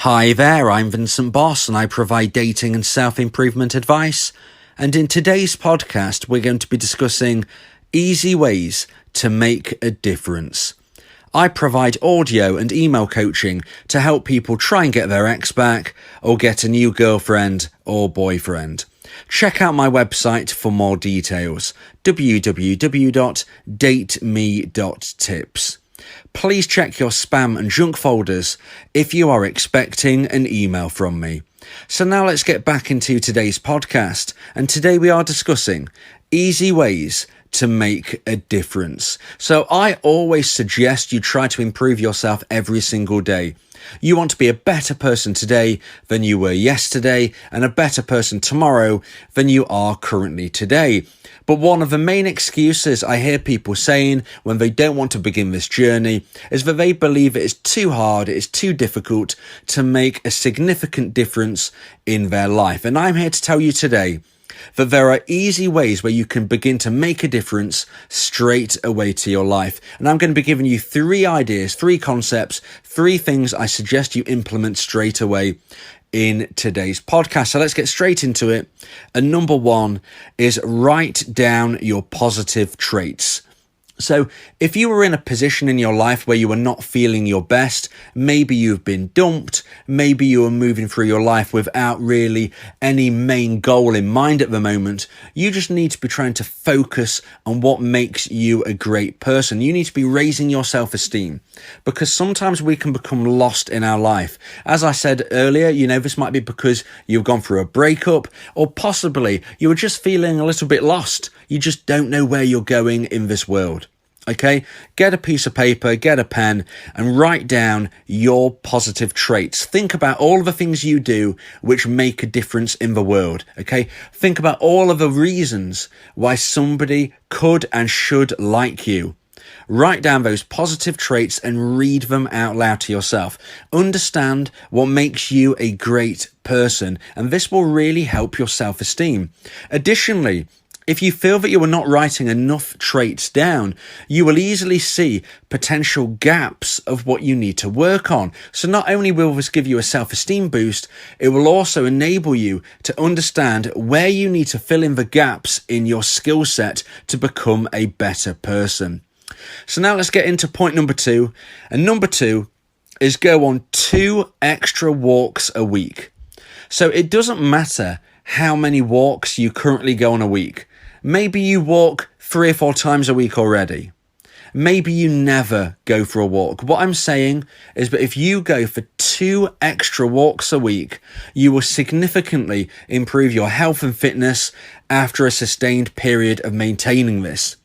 Hi there, I'm Vincent Boss and I provide dating and self-improvement advice. And in today's podcast, we're going to be discussing easy ways to make a difference. I provide audio and email coaching to help people try and get their ex back or get a new girlfriend or boyfriend. Check out my website for more details, www.dateme.tips. Please check your spam and junk folders if you are expecting an email from me. So now let's get back into today's podcast. And today we are discussing easy ways to make a difference. So I always suggest you try to improve yourself every single day. You want to be a better person today than you were yesterday and a better person tomorrow than you are currently today. But one of the main excuses I hear people saying when they don't want to begin this journey is that they believe it is too hard, it is too difficult to make a significant difference in their life. And I'm here to tell you today that there are easy ways where you can begin to make a difference straight away to your life. And I'm going to be giving you 3 ideas, 3 concepts, 3 things I suggest you implement straight away in today's podcast. So let's get straight into it. And number 1 is write down your positive traits. So if you were in a position in your life where you were not feeling your best, maybe you've been dumped, maybe you are moving through your life without really any main goal in mind at the moment, you just need to be trying to focus on what makes you a great person. You need to be raising your self-esteem because sometimes we can become lost in our life. As I said earlier, this might be because you've gone through a breakup or possibly you were just feeling a little bit lost. You just don't know where you're going in this world. Okay, get a piece of paper, get a pen, and write down your positive traits. Think about all of the things you do which make a difference in the world. Okay, think about all of the reasons why somebody could and should like you. Write down those positive traits and read them out loud to yourself. Understand what makes you a great person, and this will really help your self-esteem. Additionally, if you feel that you are not writing enough traits down, you will easily see potential gaps of what you need to work on. So not only will this give you a self-esteem boost, it will also enable you to understand where you need to fill in the gaps in your skill set to become a better person. So now let's get into point number 2. And number 2 is go on 2 extra walks a week. So it doesn't matter how many walks you currently go on a week. Maybe you walk 3 or 4 times a week already. Maybe you never go for a walk. What I'm saying is that if you go for 2 extra walks a week, you will significantly improve your health and fitness after a sustained period of maintaining this.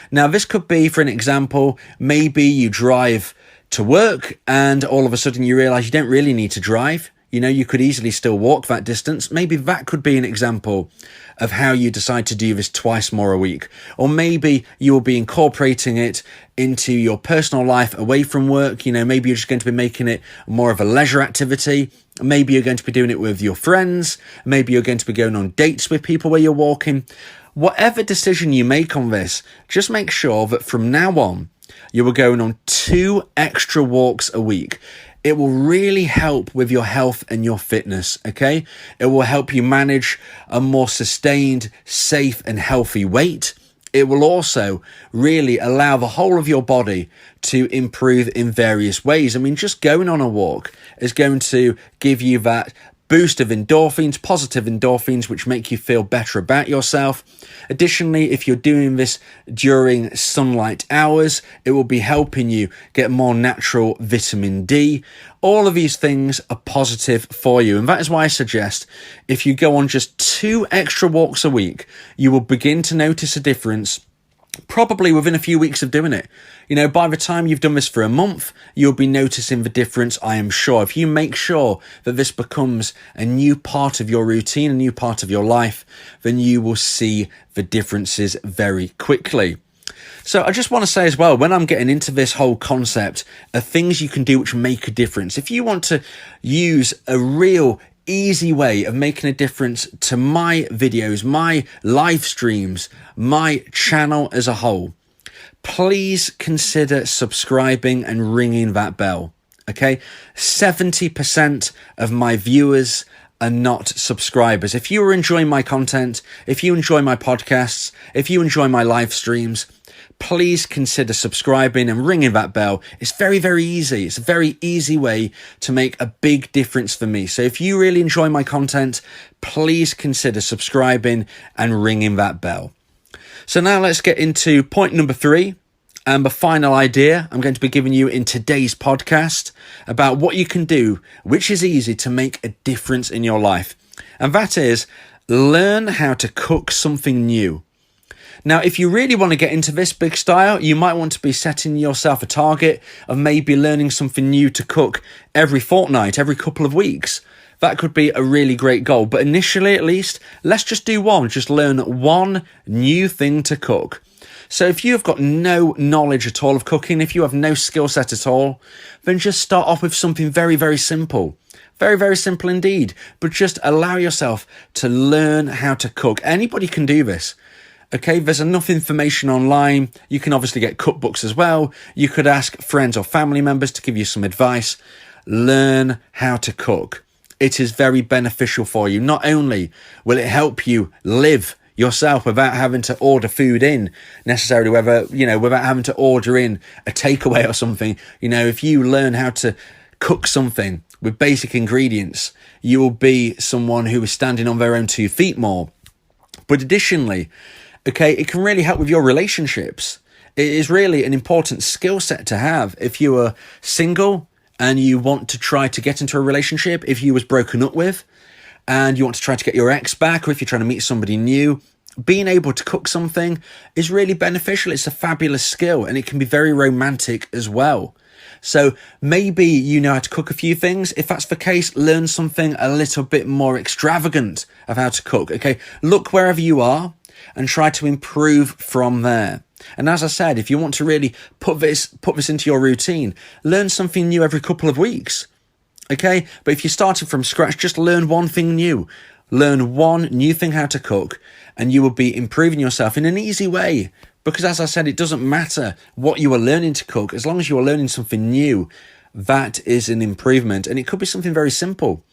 Now, this could be, for an example, maybe you drive to work and all of a sudden you realize you don't really need to drive. You could easily still walk that distance. Maybe that could be an example of how you decide to do this twice more a week. Or maybe you will be incorporating it into your personal life away from work. Maybe you're just going to be making it more of a leisure activity. Maybe you're going to be doing it with your friends. Maybe you're going to be going on dates with people where you're walking. Whatever decision you make on this, just make sure that from now on, you are going on 2 extra walks a week. It will really help with your health and your fitness, okay? It will help you manage a more sustained, safe and healthy weight. It will also really allow the whole of your body to improve in various ways. Just going on a walk is going to give you that boost of endorphins, positive endorphins, which make you feel better about yourself. Additionally, if you're doing this during sunlight hours, it will be helping you get more natural vitamin D. All of these things are positive for you. And that is why I suggest if you go on just 2 extra walks a week, you will begin to notice a difference probably within a few weeks of doing it. By the time you've done this for a month, you'll be noticing the difference, I am sure. If you make sure that this becomes a new part of your routine, a new part of your life, then you will see the differences very quickly. So I just want to say as well, when I'm getting into this whole concept of things you can do which make a difference, if you want to use a real easy way of making a difference to my videos, my live streams, my channel as a whole, please consider subscribing and ringing that bell. Okay, 70% of my viewers are not subscribers. If you are enjoying my content, if you enjoy my podcasts, if you enjoy my live streams, please consider subscribing and ringing that bell. It's very, very easy. It's a very easy way to make a big difference for me. So if you really enjoy my content, please consider subscribing and ringing that bell. So now let's get into point number 3. And the final idea I'm going to be giving you in today's podcast about what you can do, which is easy to make a difference in your life. And that is learn how to cook something new. Now, if you really want to get into this big style, you might want to be setting yourself a target of maybe learning something new to cook every fortnight, every couple of weeks. That could be a really great goal. But initially, at least, let's just do one. Just learn one new thing to cook. So if you've got no knowledge at all of cooking, if you have no skill set at all, then just start off with something very, very simple. Very, very simple indeed. But just allow yourself to learn how to cook. Anybody can do this. Okay, there's enough information online. You can obviously get cookbooks as well. You could ask friends or family members to give you some advice. Learn how to cook. It is very beneficial for you. Not only will it help you live yourself without having to order food in necessarily, without having to order in a takeaway or something. If you learn how to cook something with basic ingredients, you will be someone who is standing on their own 2 feet more. But additionally, okay, it can really help with your relationships. It is really an important skill set to have if you are single and you want to try to get into a relationship, if you was broken up with, and you want to try to get your ex back, or if you're trying to meet somebody new, being able to cook something is really beneficial. It's a fabulous skill, and it can be very romantic as well. So maybe you know how to cook a few things. If that's the case, learn something a little bit more extravagant of how to cook. Okay, look wherever you are and try to improve from there. And as I said, if you want to really put this into your routine, learn something new every couple of weeks. Okay, but if you're starting from scratch, just learn one thing new. Learn one new thing how to cook, and you will be improving yourself in an easy way. Because as I said, it doesn't matter what you are learning to cook. As long as you are learning something new, that is an improvement. And it could be something very simple.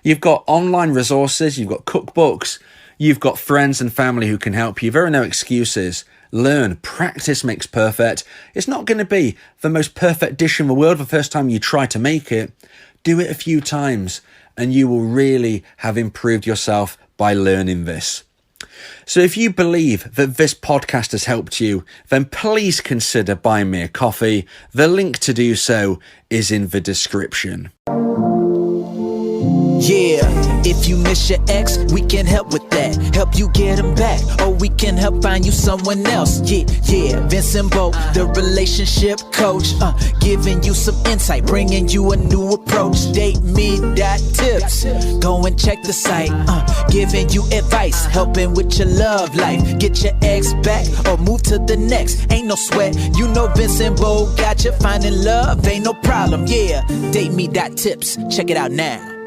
You've got online resources, you've got cookbooks, you've got friends and family who can help you. There are no excuses. Learn. Practice makes perfect. It's not going to be the most perfect dish in the world the first time you try to make it. Do it a few times and you will really have improved yourself by learning this. So if you believe that this podcast has helped you, then please consider buying me a coffee. The link to do so is in the description. Yeah, if you miss your ex, we can help with that. Help you get him back, or we can help find you someone else. Yeah, Vincent Bo, the relationship coach, giving you some insight, bringing you a new approach. DateMe.tips, go and check the site, giving you advice, helping with your love life. Get your ex back, or move to the next. Ain't no sweat, you know Vincent Bo got you. Finding love ain't no problem. Yeah, DateMe.tips, check it out now.